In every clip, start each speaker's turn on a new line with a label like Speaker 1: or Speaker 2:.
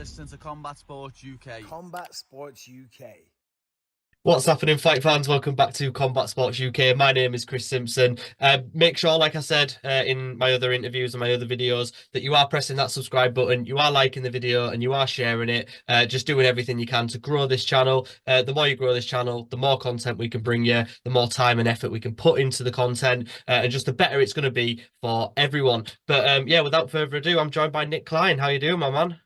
Speaker 1: listening to Combat Sports UK.
Speaker 2: Combat Sports UK.
Speaker 3: What's happening, fight fans? Welcome back to Combat Sports UK. My name is Chris Simpson. Make sure, like I said in my other interviews and my other videos, that you are pressing that subscribe button, you are liking the video, and you are sharing it. Just doing everything you can to grow this channel. The more you grow this channel, the more content we can bring you, the more time and effort we can put into the content, and just the better it's going to be for everyone. But yeah, without further ado, I'm joined by Nick Klein. How you doing, my man?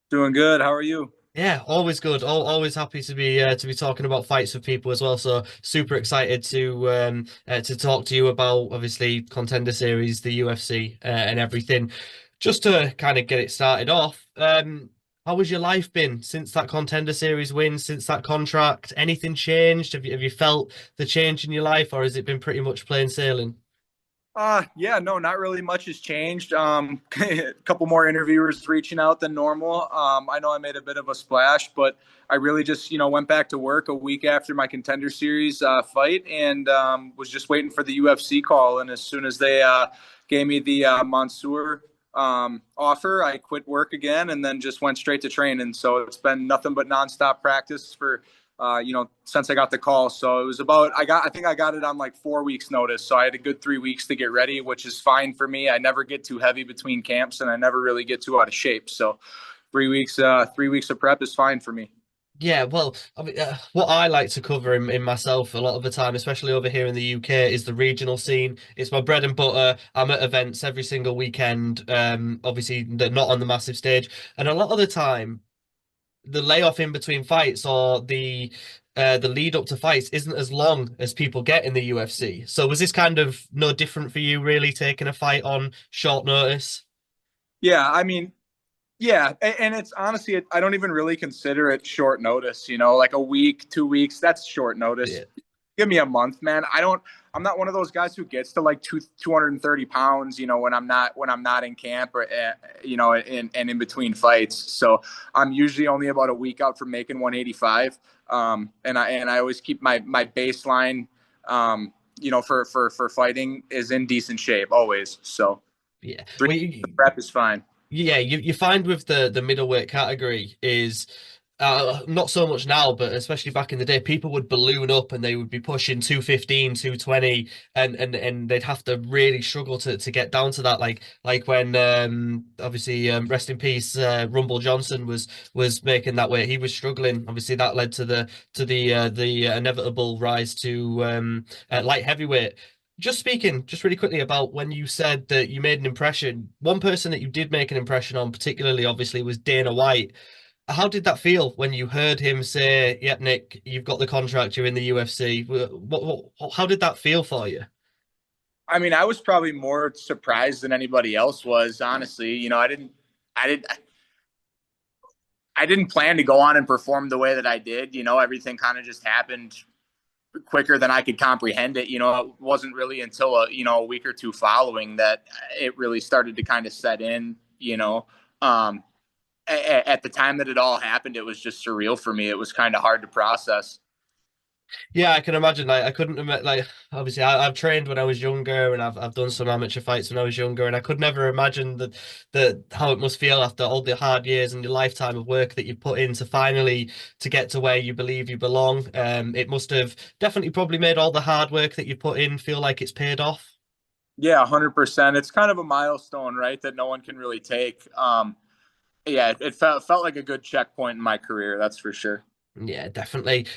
Speaker 4: Doing good. How are you?
Speaker 3: Yeah, always good. Always happy to be talking about fights with people as well. So super excited to talk to you about obviously Contender Series, the UFC, and everything. Just to kind of get it started off, how has your life been since that Contender Series win, since that contract? Anything changed? Have you felt the change in your life, or has it been pretty much plain sailing?
Speaker 4: Yeah, no, not really much has changed. A couple more interviewers reaching out than normal. I know I made a bit of a splash, but I really just, went back to work a week after my Contender Series fight and was just waiting for the UFC call. And as soon as they gave me the Mansour offer, I quit work again and then just went straight to training. So it's been nothing but nonstop practice for since I got the call. So it was I think I got it on like 4 weeks notice. So I had a good 3 weeks to get ready, which is fine for me. I never get too heavy between camps and I never really get too out of shape. So 3 weeks of prep is fine for me.
Speaker 3: Yeah, well, I mean, what I like to cover in myself a lot of the time, especially over here in the UK, is the regional scene. It's my bread and butter. I'm at events every single weekend, obviously they're not on the massive stage. And a lot of the time, the layoff in between fights or the lead up to fights isn't as long as people get in the UFC. So was this kind of no different for you, really, taking a fight on short notice?
Speaker 4: Yeah, I mean, yeah, and it's honestly, I don't even really consider it short notice. Like a week, 2 weeks, that's short notice.
Speaker 3: Yeah.
Speaker 4: Give me a month, man. I'm not one of those guys who gets to like 230 pounds, when I'm not in camp or, and in between fights. So I'm usually only about a week out from making 185. And I always keep my baseline, for fighting is in decent shape always. So
Speaker 3: Yeah.
Speaker 4: prep is fine.
Speaker 3: Yeah, you find with the middleweight category is not so much now, but especially back in the day, people would balloon up and they would be pushing 215, 220, and they'd have to really struggle to get down to that. Like when obviously rest in peace, Rumble Johnson was making that weight. He was struggling. Obviously that led to the inevitable rise to light heavyweight. Just speaking, just really quickly about when you said that you made an impression, one person that you did make an impression on, particularly obviously, was Dana White. How did that feel when you heard him say, "Yep, Nick, you've got the contract, you're in the UFC"? How did that feel for you?
Speaker 4: I mean, I was probably more surprised than anybody else was, honestly. I didn't plan to go on and perform the way that I did. Everything kind of just happened quicker than I could comprehend it. It wasn't really until a week or two following that it really started to kind of set in. At the time that it all happened, it was just surreal for me. It was kind of hard to process.
Speaker 3: Yeah, I can imagine. Like, I couldn't imagine. Like, obviously, I've trained when I was younger, and I've done some amateur fights when I was younger, and I could never imagine that how it must feel after all the hard years and your lifetime of work that you've put in to finally to get to where you believe you belong. It must have definitely probably made all the hard work that you put in feel like it's paid off.
Speaker 4: Yeah, 100%. It's kind of a milestone, right? That no one can really take. Yeah, it felt like a good checkpoint in my career. That's for sure.
Speaker 3: Yeah, definitely.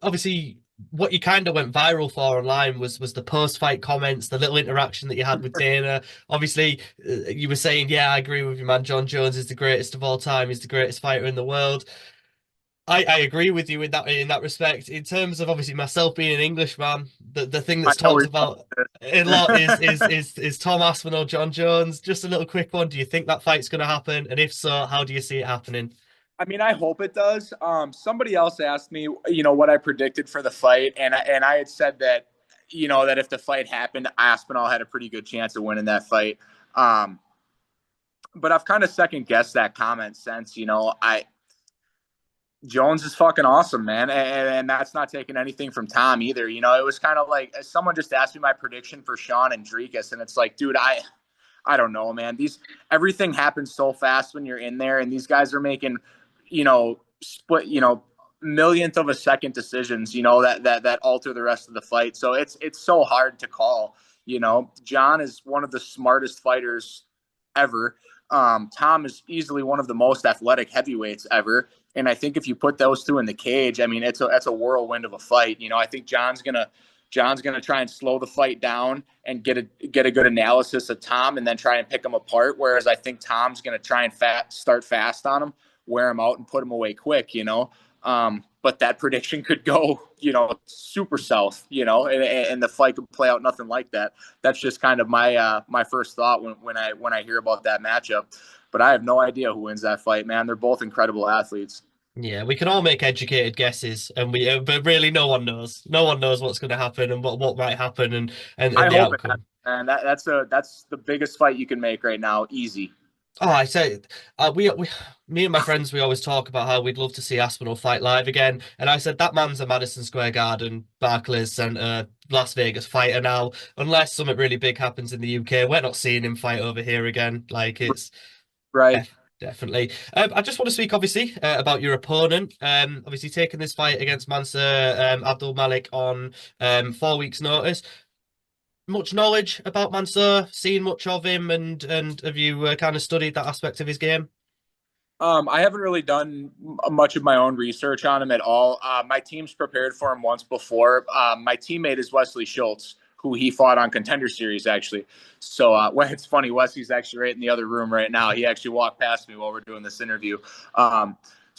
Speaker 3: Obviously, what you kind of went viral for online was the post-fight comments, the little interaction that you had with Dana. Obviously, you were saying, "Yeah, I agree with you, man. John Jones is the greatest of all time. He's the greatest fighter in the world." I agree with you in that respect. In terms of obviously myself being an Englishman, the thing that's talked about a lot is Tom Aspinall, John Jones. Just a little quick one. Do you think that fight's going to happen? And if so, how do you see it happening?
Speaker 4: I mean, I hope it does. Somebody else asked me, what I predicted for the fight, and I had said that, that if the fight happened, Aspinall had a pretty good chance of winning that fight. But I've kind of second guessed that comment since, Jones is fucking awesome, man. And that's not taking anything from Tom either. It was kind of like someone just asked me my prediction for Sean and Dricus, and it's like, dude, I don't know, man. Everything happens so fast when you're in there, and these guys are making, split, millionth of a second decisions, that alter the rest of the fight. So it's so hard to call. John is one of the smartest fighters ever. Tom is easily one of the most athletic heavyweights ever. And I think if you put those two in the cage, I mean, it's a whirlwind of a fight. I think John's gonna try and slow the fight down and get a good analysis of Tom, and then try and pick him apart. Whereas I think Tom's gonna try and start fast on him, wear him out, and put him away quick. But that prediction could go, super south, and the fight could play out nothing like that. That's just kind of my first thought when I hear about that matchup. But I have no idea who wins that fight, man. They're both incredible athletes.
Speaker 3: Yeah, we can all make educated guesses, and but really, no one knows. No one knows what's going to happen and what might happen, and
Speaker 4: I
Speaker 3: the
Speaker 4: hope it
Speaker 3: outcome.
Speaker 4: happens, man. That's the biggest fight you can make right now, easy.
Speaker 3: Oh, I say, me and my friends, we always talk about how we'd love to see Aspinall fight live again. And I said that man's a Madison Square Garden, Barclays Center, Las Vegas fighter now. Unless something really big happens in the UK, we're not seeing him fight over here again. Like it's
Speaker 4: Right.
Speaker 3: definitely. I just want to speak, obviously, about your opponent. Obviously, taking this fight against Mansour Abdul Malik on 4 weeks' notice. Much knowledge about Mansour, seen much of him, and have you kind of studied that aspect of his game?
Speaker 4: I haven't really done much of my own research on him at all. My team's prepared for him once before. My teammate is Wesley Schultz, who he fought on Contender Series, actually. So well, it's funny, Wesley's actually right in the other room right now. He actually walked past me while we're doing this interview.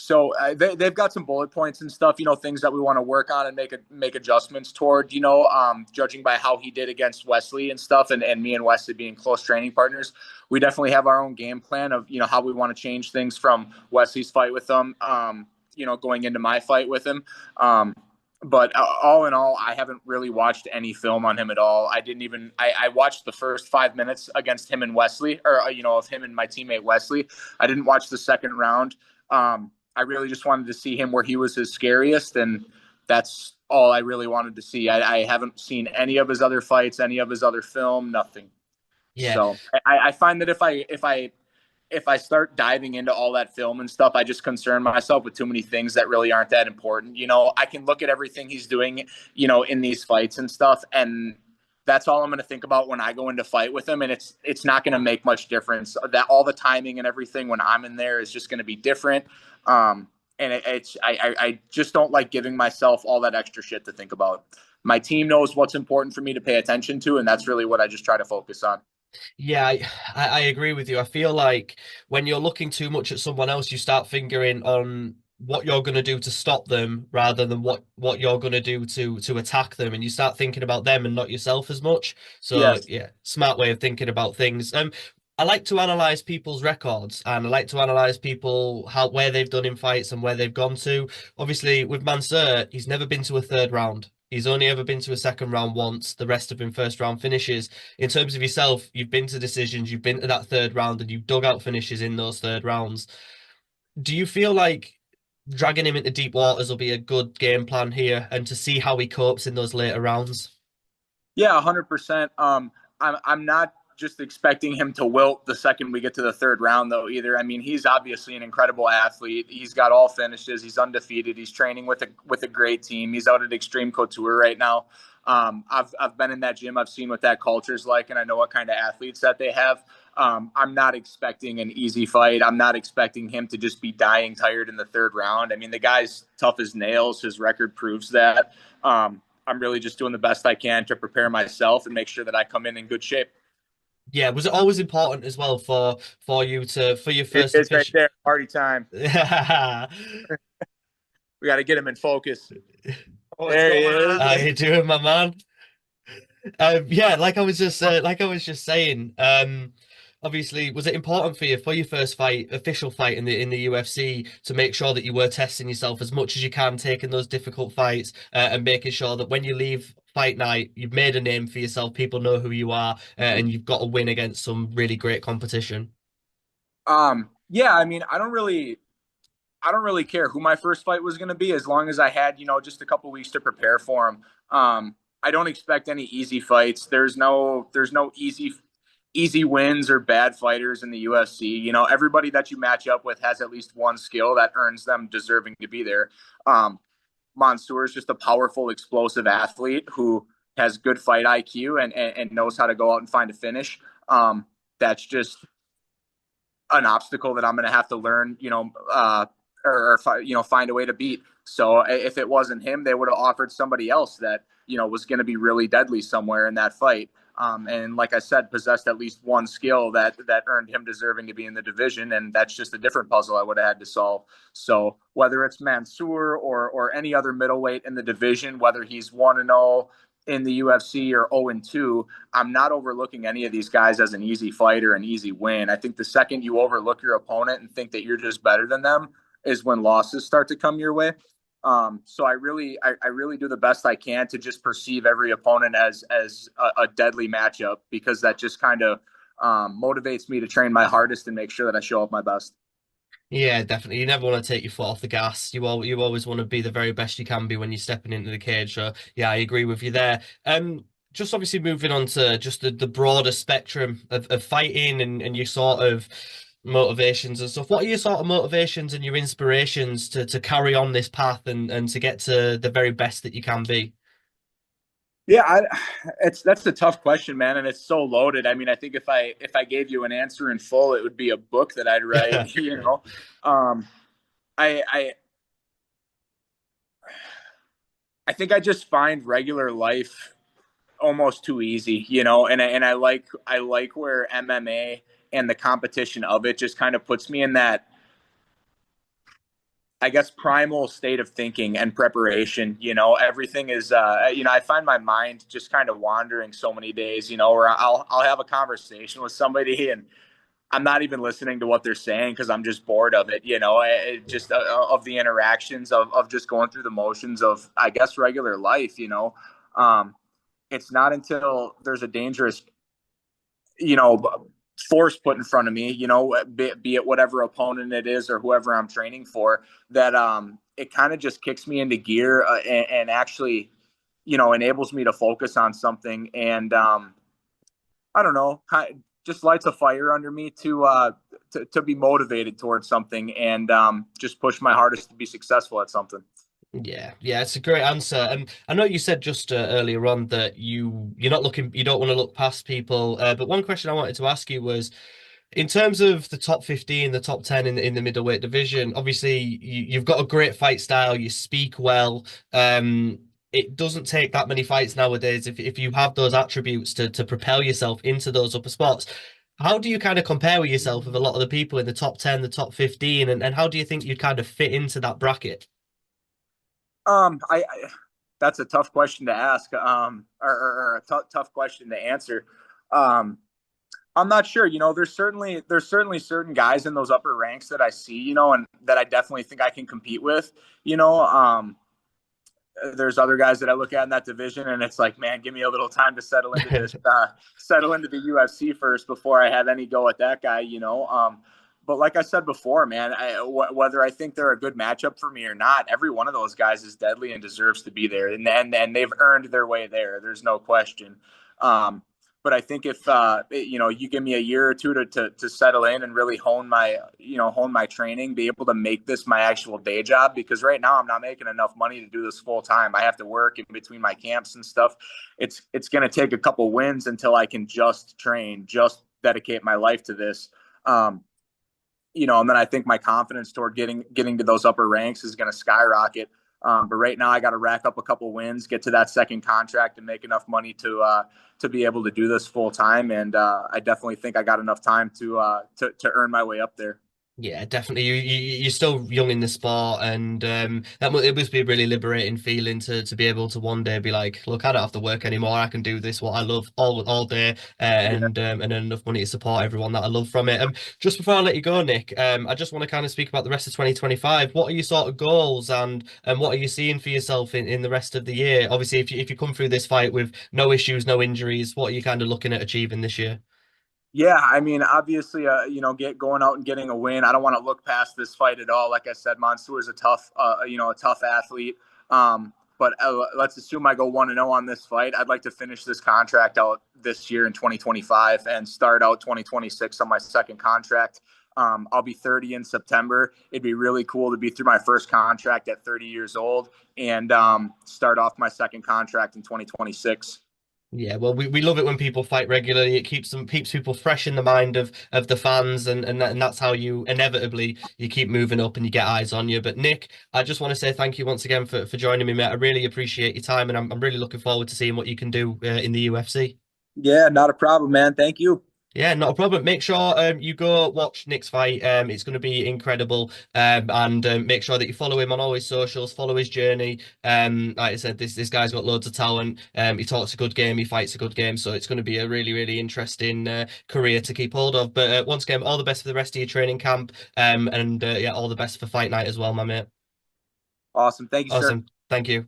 Speaker 4: So they've got some bullet points and stuff, things that we want to work on and make adjustments toward, judging by how he did against Wesley and stuff, and me and Wesley being close training partners. We definitely have our own game plan of, how we want to change things from Wesley's fight with him, going into my fight with him. But all in all, I haven't really watched any film on him at all. I watched the first 5 minutes against him and Wesley, or, of him and my teammate Wesley. I didn't watch the second round. I really just wanted to see him where he was his scariest, and that's all I really wanted to see. I haven't seen any of his other fights, any of his other film, nothing.
Speaker 3: Yeah.
Speaker 4: So I find that if I start diving into all that film and stuff, I just concern myself with too many things that really aren't that important. I can look at everything he's doing, in these fights and stuff, and that's all I'm going to think about when I go into fight with him. And it's not going to make much difference. That all the timing and everything when I'm in there is just going to be different. And I just don't like giving myself all that extra shit to think about. My team knows what's important for me to pay attention to, and that's really what I just try to focus on.
Speaker 3: Yeah, I agree with you. I feel like when you're looking too much at someone else, you start fingering on what you're going to do to stop them rather than what you're going to do to attack them, and you start thinking about them and not yourself as much. So
Speaker 4: Yes.
Speaker 3: yeah, smart way of thinking about things. I like to analyze people's records, and I like to analyze people where they've done in fights and where they've gone to. Obviously, with Mansour, he's never been to a third round. He's only ever been to a second round once. The rest have been first round finishes. In terms of yourself, you've been to decisions, you've been to that third round, and you've dug out finishes in those third rounds. Do you feel like dragging him into deep waters will be a good game plan here, and to see how he copes in those later rounds?
Speaker 4: Yeah, 100%. I'm not just expecting him to wilt the second we get to the third round, though, either. I mean, he's obviously an incredible athlete. He's got all finishes. He's undefeated. He's training with a great team. He's out at Extreme Couture right now. I've been in that gym. I've seen what that culture is like, and I know what kind of athletes that they have. I'm not expecting an easy fight. I'm not expecting him to just be dying tired in the third round. I mean, the guy's tough as nails. His record proves that. I'm really just doing the best I can to prepare myself and make sure that I come in good shape.
Speaker 3: Yeah, was it always important as well for you for your first
Speaker 4: It's right there, party time.
Speaker 3: Yeah.
Speaker 4: We got to get him in focus.
Speaker 2: Oh,
Speaker 4: There he is.
Speaker 3: How you doing, my man? Yeah, like I was just saying, obviously, was it important for you for your first fight, official fight in the UFC, to make sure that you were testing yourself as much as you can, taking those difficult fights, and making sure that when you leave fight night, you've made a name for yourself, people know who you are, and you've got a win against some really great competition?
Speaker 4: Yeah, I mean, I don't really care who my first fight was going to be, as long as I had, just a couple weeks to prepare for him. I don't expect any easy fights. There's no easy easy wins or bad fighters in the UFC. You know, everybody that you match up with has at least one skill that earns them deserving to be there. Um, Mansoor is just a powerful, explosive athlete who has good fight IQ and knows how to go out and find a finish. That's just an obstacle that I'm going to have to learn, find a way to beat. So if it wasn't him, they would have offered somebody else that, was going to be really deadly somewhere in that fight. And like I said, possessed at least one skill that earned him deserving to be in the division. And that's just a different puzzle I would have had to solve. So whether it's Mansoor or any other middleweight in the division, whether he's 1-0 in the UFC or 0-2, I'm not overlooking any of these guys as an easy fight or an easy win. I think the second you overlook your opponent and think that you're just better than them is when losses start to come your way. So I really do the best I can to just perceive every opponent as a deadly matchup, because that just kind of motivates me to train my hardest and make sure that I show up my best.
Speaker 3: Yeah, definitely. You never want to take your foot off the gas. You always want to be the very best you can be when you're stepping into the cage. So yeah, I agree with you there. Just obviously moving on to just the broader spectrum of fighting and your sort of motivations and stuff. What are your sort of motivations and your inspirations to carry on this path and to get to the very best that you can be?
Speaker 4: Yeah, that's a tough question, man, and it's so loaded. I mean, I think if I gave you an answer in full, it would be a book that I'd write. Um, I I I think I just find regular life almost too easy, and I like where MMA and the competition of it just kind of puts me in that, I guess, primal state of thinking and preparation. Everything is, I find my mind just kind of wandering so many days, where I'll have a conversation with somebody and I'm not even listening to what they're saying because I'm just bored of it, just of the interactions of just going through the motions of, I guess, regular life. It's not until there's a dangerous, you know, force put in front of me, be it whatever opponent it is or whoever I'm training for, that it kind of just kicks me into gear, and actually, enables me to focus on something. And I don't know, just lights a fire under me to be motivated towards something, and just push my hardest to be successful at something.
Speaker 3: Yeah, it's a great answer. And I know you said just earlier on that you're not looking, you don't want to look past people. But one question I wanted to ask you was, in terms of the top 15, the top 10 in the middleweight division, obviously you've got a great fight style, you speak well. It doesn't take that many fights nowadays if you have those attributes to propel yourself into those upper spots. How do you kind of compare with yourself with a lot of the people in the top 10, the top 15, and how do you think you'd kind of fit into that bracket?
Speaker 4: I That's a tough question to ask, or a tough question to answer. Um, I'm not sure. There's certainly certain guys in those upper ranks that I see, and that I definitely think I can compete with. You know, there's other guys that I look at in that division, and it's like, man, give me a little time to settle into this, settle into the UFC first before I have any go at that guy. But like I said before, man, whether I think they're a good matchup for me or not, every one of those guys is deadly and deserves to be there, and they've earned their way there. There's no question. But I think if you give me a year or two to settle in and really hone my training, be able to make this my actual day job, because right now I'm not making enough money to do this full time. I have to work in between my camps and stuff. It's going to take a couple wins until I can just train, just dedicate my life to this. And then I think my confidence toward getting to those upper ranks is going to skyrocket. But right now, I got to rack up a couple wins, get to that second contract, and make enough money to be able to do this full time. And I definitely think I got enough time to earn my way up there.
Speaker 3: Yeah, definitely. You're still young in the sport, and it must be a really liberating feeling to be able to one day be like, look, I don't have to work anymore. I can do this what I love all day,
Speaker 4: Yeah.
Speaker 3: and earn enough money to support everyone that I love from it. Just before I let you go, Nick, I just want to kind of speak about the rest of 2025. What are your sort of goals, and what are you seeing for yourself in the rest of the year? Obviously, if you come through this fight with no issues, no injuries, what are you kind of looking at achieving this year?
Speaker 4: Yeah, I mean, obviously, get going out and getting a win. I don't want to look past this fight at all. Like I said, Mansoor is a tough athlete. But let's assume I go 1-0 on this fight. I'd like to finish this contract out this year in 2025 and start out 2026 on my second contract. I'll be 30 in September. It'd be really cool to be through my first contract at 30 years old and start off my second contract in 2026.
Speaker 3: Yeah, well, we love it when people fight regularly. It keeps people fresh in the mind of the fans, and that's how you inevitably you keep moving up and you get eyes on you. But Nick, I just want to say thank you once again for joining me, mate. I really appreciate your time, and I'm really looking forward to seeing what you can do in the UFC.
Speaker 4: Yeah, not a problem, man. Thank you.
Speaker 3: Yeah, not a problem. Make sure you go watch Nick's fight. It's going to be incredible. And make sure that you follow him on all his socials, follow his journey. Like I said, this guy's got loads of talent. He talks a good game, he fights a good game, so it's going to be a really, really interesting career to keep hold of. But once again, all the best for the rest of your training camp. And yeah, all the best for fight night as well, my mate.
Speaker 4: Awesome. Thank you, sir.
Speaker 3: Awesome. Thank you.